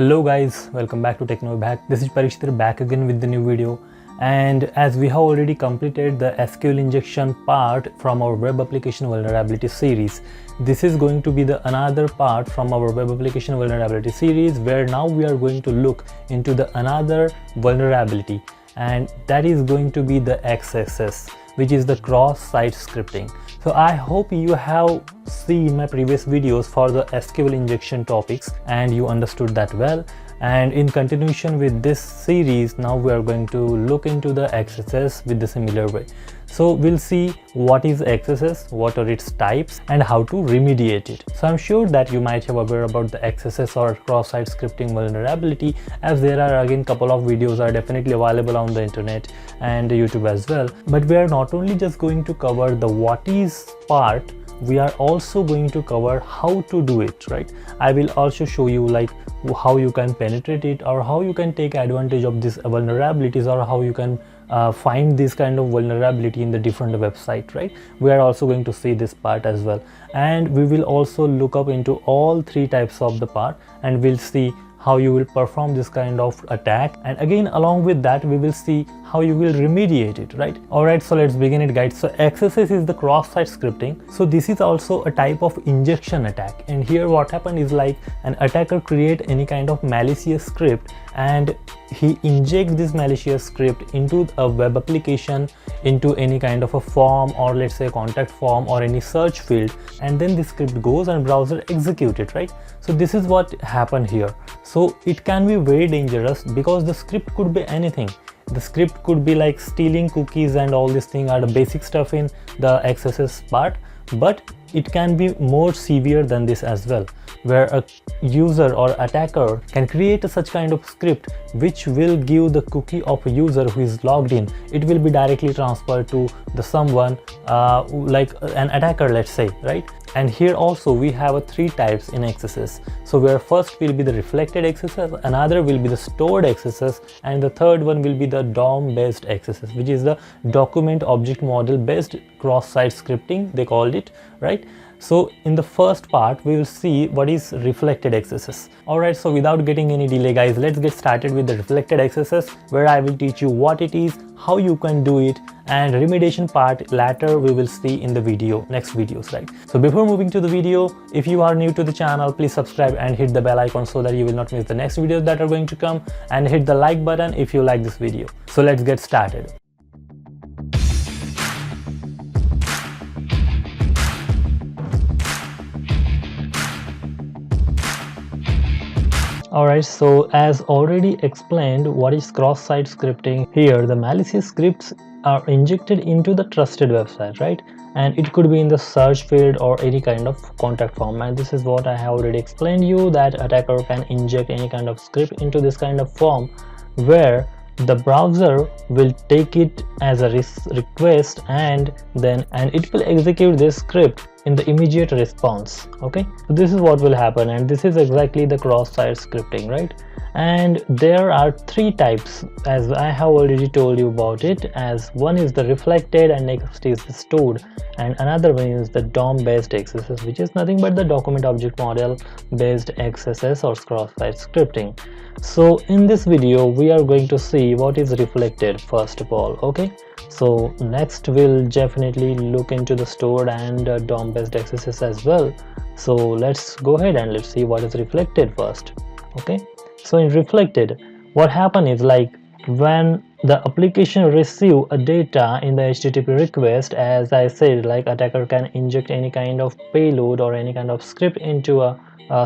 Hello guys, welcome back to Technoback. This is Parikshit back again with the new video. And as we have already completed the SQL injection part from our web application vulnerability series, this is going to be the another part from our web application vulnerability series, where now we are going to look into the another vulnerability, and that is going to be the XSS, which is the cross-site scripting. So I hope you have seen my previous videos for the SQL injection topics and you understood that well. And in continuation with this series, now we are going to look into the XSS with the similar way. So we'll see what is XSS, what are its types, and how to remediate it. So I'm sure that you might have aware about the XSS or cross-site scripting vulnerability, as there are again couple of videos are definitely available on the internet and YouTube as well. But we are not only just going to cover the what is part, we are also going to cover how to do it, right? I will also show you like how you can penetrate it, or how you can take advantage of these vulnerabilities, or how you can find this kind of vulnerability in the different website, right? We are also going to see this part as well, and we will also look up into all three types of the part, and we'll see how you will perform this kind of attack, and again along with that we will see how you will remediate it, right? Alright, so let's begin it guys. So XSS is the cross-site scripting. So this is also a type of injection attack, and here what happened is like an attacker create any kind of malicious script, and he injects this malicious script into a web application, into any kind of a form, or let's say contact form or any search field, and then the script goes and browser execute it, right? So this is what happened here. So it can be very dangerous because the script could be anything. The script could be like stealing cookies, and all these things are the basic stuff in the XSS part, but it can be more severe than this as well, where a user or attacker can create such kind of script which will give the cookie of a user who is logged in. It will be directly transferred to the someone like an attacker, let's say, right? And here also we have three types in XSS. So where first will be the reflected XSS, another will be the stored XSS, and the third one will be the DOM based XSS, which is the document object model based cross-site scripting, they called it, right? So in the first part we will see what is reflected XSS. Alright, so without getting any delay guys, let's get started with the reflected XSS, where I will teach you what it is, how you can do it, and remediation part later we will see in the next videos, right? So before moving to the video, if you are new to the channel, please subscribe and hit the bell icon so that you will not miss the next videos that are going to come, and hit the like button if you like this video. So let's get started. Alright, so as already explained, what is cross-site scripting? Here the malicious scripts are injected into the trusted website, right? And it could be in the search field or any kind of contact form, and this is what I have already explained you, that attacker can inject any kind of script into this kind of form, where the browser will take it as a request, and it will execute this script in the immediate response. Okay, so this is what will happen, and this is exactly the cross-site scripting, right? And there are three types, as I have already told you about it, as one is the reflected, and next is the stored, and another one is the DOM based XSS, which is nothing but the document object model based XSS or cross-site scripting. So in this video we are going to see what is reflected first of all. Okay, so next we'll definitely look into the stored and DOM based XSS as well. So let's go ahead and let's see what is reflected first. Okay, so in reflected, what happen is like when the application receive a data in the HTTP request, as I said, like attacker can inject any kind of payload or any kind of script into a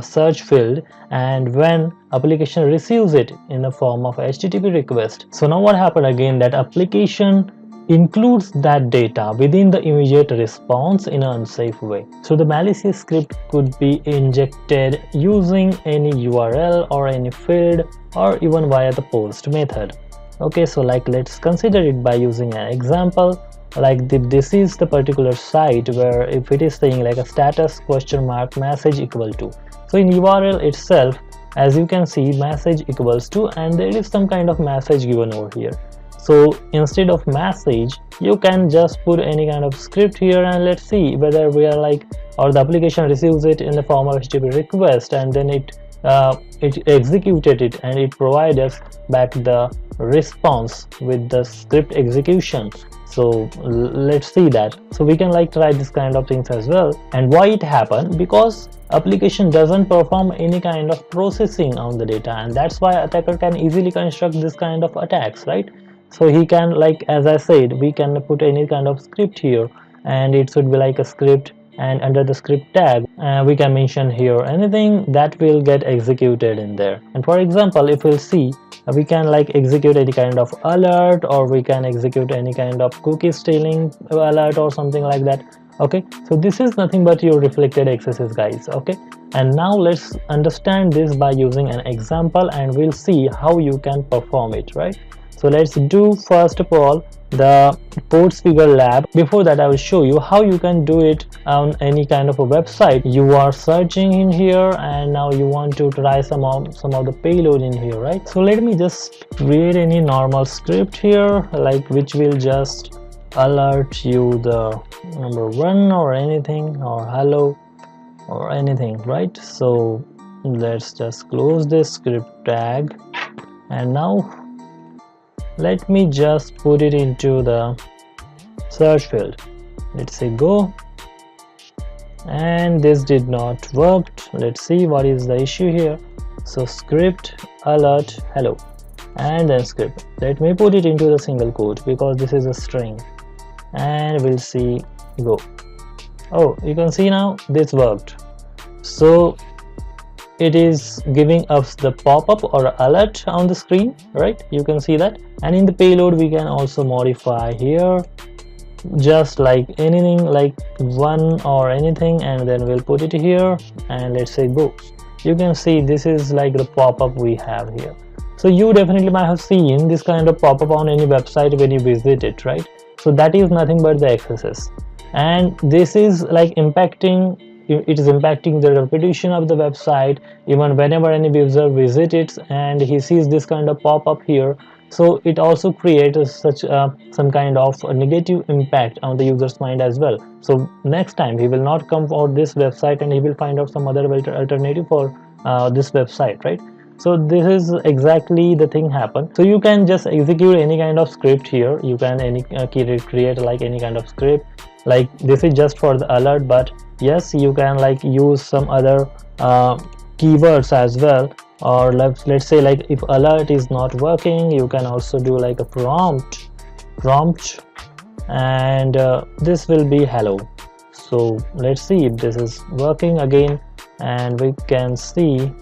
search field, and when application receives it in the form of a HTTP request. So now what happened again, that application includes that data within the immediate response in an unsafe way. So the malicious script could be injected using any URL or any field, or even via the post method. Okay, so like let's consider it by using an example. Like this is the particular site where if it is saying like a status question mark message equal to, so in URL itself, as you can see, message equals to, and there is some kind of message given over here. So instead of message, you can just put any kind of script here, and let's see whether we are like, or the application receives it in the form of HTTP request, and then it it executed it and it provided us back the response with the script execution. So let's see that. So we can like try this kind of things as well. And why it happened? Because application doesn't perform any kind of processing on the data, and that's why attacker can easily construct this kind of attacks, right? So he can, like as I said, we can put any kind of script here, and it should be like a script, and under the script tag we can mention here anything that will get executed in there. And for example, if we'll see, we can like execute any kind of alert, or we can execute any kind of cookie stealing alert or something like that. Okay, so this is nothing but your reflected accesses, guys. Okay, and now let's understand this by using an example, and we'll see how you can perform it, right? So let's do first of all the code figure lab. Before that, I will show you how you can do it on any kind of a website. You are searching in here and now you want to try some of the payload in here, right? So let me just create any normal script here, like which will just alert you the number 1 or anything, or hello or anything, right? So let's just close this script tag, and now let me just put it into the search field. Let's say go, and this did not work. Let's see what is the issue here. So script alert hello, and then script. Let me put it into the single quote because this is a string, and we'll see go. Oh, you can see now this worked. So it is giving us the pop-up or alert on the screen, right? You can see that. And in the payload we can also modify here just like anything, like 1 or anything, and then we'll put it here, and let's say go. You can see this is like the pop-up we have here. So you definitely might have seen this kind of pop-up on any website when you visit it, right? So that is nothing but the accesses, and this is like impacting, it is impacting the reputation of the website. Even whenever any user visits it and he sees this kind of pop-up here, so it also creates such some kind of a negative impact on the user's mind as well. So next time he will not come for this website and he will find out some other alternative for this website, right? So this is exactly the thing happen. So you can just execute any kind of script here. You can create like any kind of script, like this is just for the alert, but yes, you can like use some other keywords as well. Or let's say like if alert is not working, you can also do like a prompt, and this will be hello. So let's see if this is working again, and we can see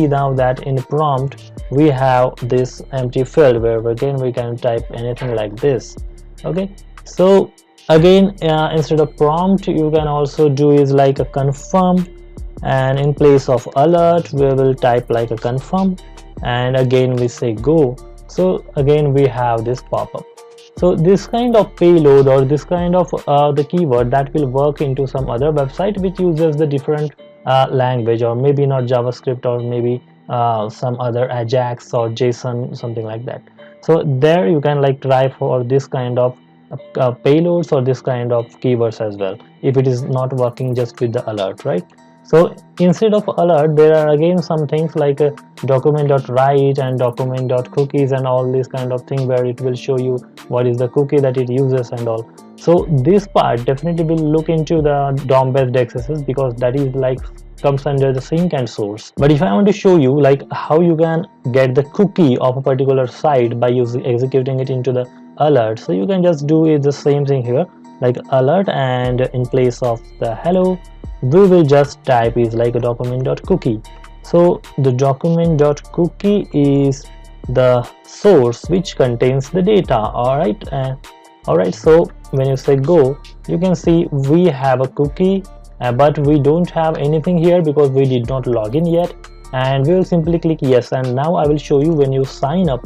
now that in prompt we have this empty field where again we can type anything like this. Okay, so again instead of prompt you can also do is like a confirm, and in place of alert we will type like a confirm, and again we say go. So again we have this pop-up. So this kind of payload or this kind of the keyword that will work into some other website which uses the different language, or maybe not JavaScript, or maybe some other Ajax or JSON, something like that. So there you can like try for this kind of payloads or this kind of keywords as well, if it is not working just with the alert, right? So instead of alert, there are again some things like document.write and document.cookies and all these kind of thing where it will show you what is the cookie that it uses and all. So this part definitely will look into the DOM based accesses because that is like comes under the sync and source. But if I want to show you like how you can get the cookie of a particular site by executing it into the alert, so you can just do it the same thing here, like alert, and in place of the hello we will just type is like a document.cookie. So the document.cookie is the source which contains the data. All right, so when you say go, you can see we have a cookie, but we don't have anything here because we did not log in yet, and we will simply click yes. And now I will show you when you sign up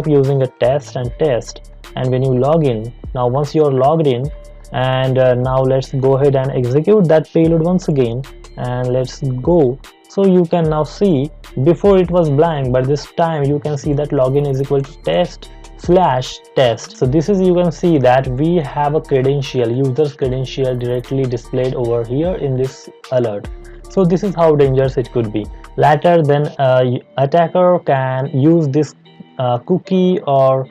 using a test, and when you log in. Now once you are logged in, and now let's go ahead and execute that payload once again, and let's go. So you can now see before it was blank, but this time you can see that login is equal to test/test. So this is, you can see that we have a credential, user's credential directly displayed over here in this alert. So this is how dangerous it could be. later then attacker can use this cookie or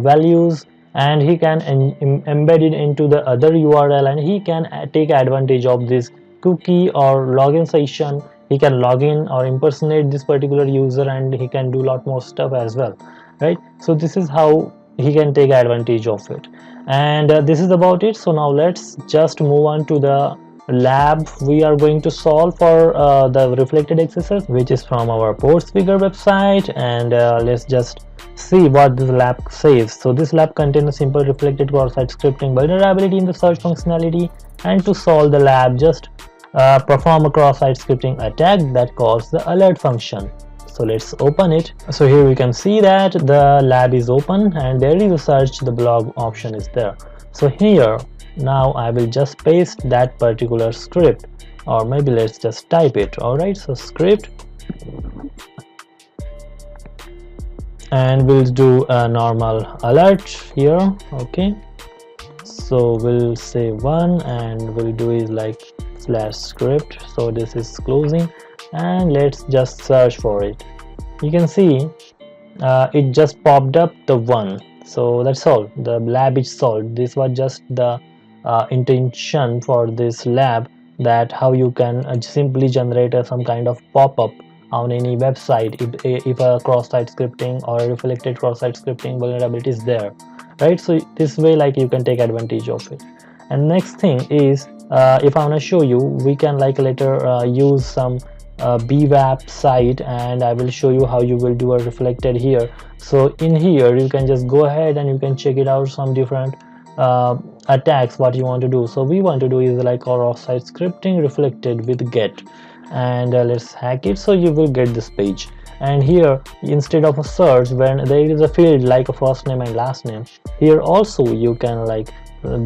values, and he can embed it into the other URL, and he can take advantage of this cookie or login session. He can log in or impersonate this particular user, and he can do a lot more stuff as well, right? So this is how he can take advantage of it. And this is about it. So now let's just move on to the lab we are going to solve for the reflected accesses, which is from our PortSpeaker website. And let's just see what this lab says. So this lab contains a simple reflected cross-site scripting vulnerability in the search functionality, and to solve the lab, just perform a cross-site scripting attack that calls the alert function. So let's open it. So here we can see that the lab is open, and there is a search the blog option is there. So here now I will just paste that particular script, or maybe let's just type it. All right, so script, and we'll do a normal alert here. Okay, so we'll say 1, and we'll do is like /script. So this is closing, and let's just search for it. You can see it just popped up the 1. So that's all, the lab is solved. This was just the intention for this lab, that how you can simply generate some kind of pop-up on any website if a cross-site scripting or a reflected cross-site scripting vulnerability is there, right? So this way, like, you can take advantage of it. And next thing is, if I want to show you, we can like later use some BWAP site, and I will show you how you will do a reflected here. So in here you can just go ahead and you can check it out, some different attacks what you want to do. So we want to do is like our offsite scripting reflected with get, and let's hack it. So you will get this page, and here instead of a search, when there is a field like a first name and last name, here also you can like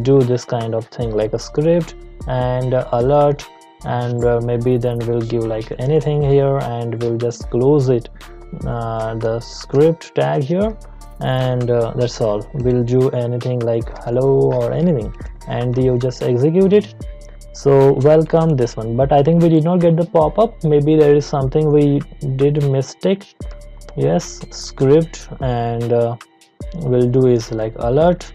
do this kind of thing like a script and alert, and maybe then we'll give like anything here, and we'll just close it, the script tag here, and that's all. We'll do anything like hello or anything, and you just execute it. So welcome this one, but I think we did not get the pop-up. Maybe there is something we did mistake. Yes, script, and we'll do is like alert,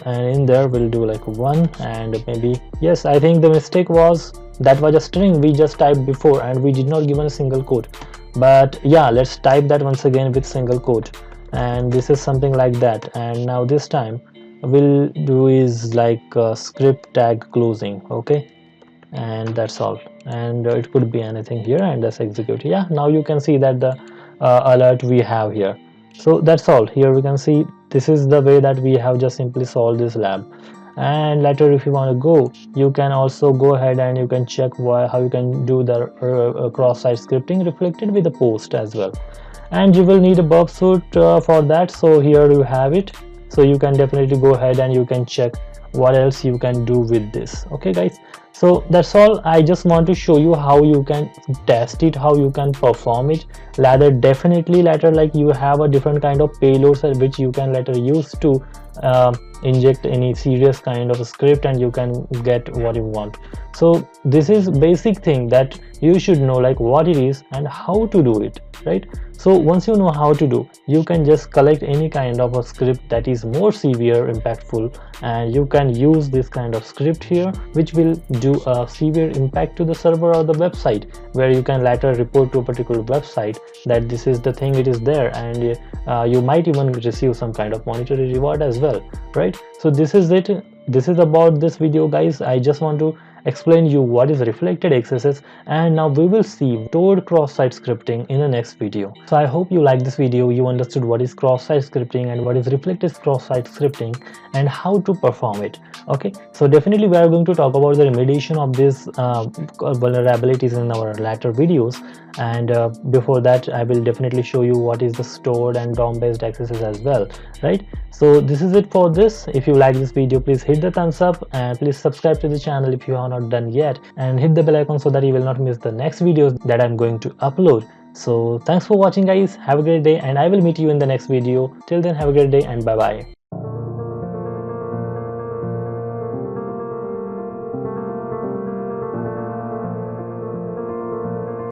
and in there we'll do like 1, and maybe yes, I think the mistake was that was a string we just typed before, and we did not give a single quote. But yeah, let's type that once again with single quote, and this is something like that. And now this time we'll do is like script tag closing. Okay, and that's all, and it could be anything here, and let's execute. Yeah, now you can see that the alert we have here. So that's all. Here we can see this is the way that we have just simply solved this lab. And later if you want to go, you can also go ahead and you can check how you can do the cross-site scripting reflected with a post as well. And you will need a burp suit for that. So here you have it. So you can definitely go ahead and you can check what else you can do with this. Okay guys, so that's all. I just want to show you how you can test it, how you can perform it. Definitely later, like, you have a different kind of payloads which you can later use to inject any serious kind of a script, and you can get what you want. So this is basic thing that you should know, like what it is and how to do it, right? So once you know how to do, you can just collect any kind of a script that is more severe impactful, and you can use this kind of script here which will do a severe impact to the server or the website, where you can later report to a particular website that this is the thing, it is there, and you might even receive some kind of monetary reward as well, right? So this is it. This is about this video, guys. I just want to explain you what is reflected accesses, and now we will see stored cross-site scripting in the next video. So I hope you like this video, you understood what is cross-site scripting and what is reflected cross-site scripting and how to perform it. Okay, so definitely we are going to talk about the remediation of these vulnerabilities in our later videos, and before that I will definitely show you what is the stored and DOM based accesses as well, right? So this is it for this. If you like this video, please hit the thumbs up, and please subscribe to the channel if you have not done yet, and hit the bell icon so that you will not miss the next videos that I'm going to upload. So thanks for watching, guys. Have a great day, and I will meet you in the next video. Till then, have a great day and bye bye.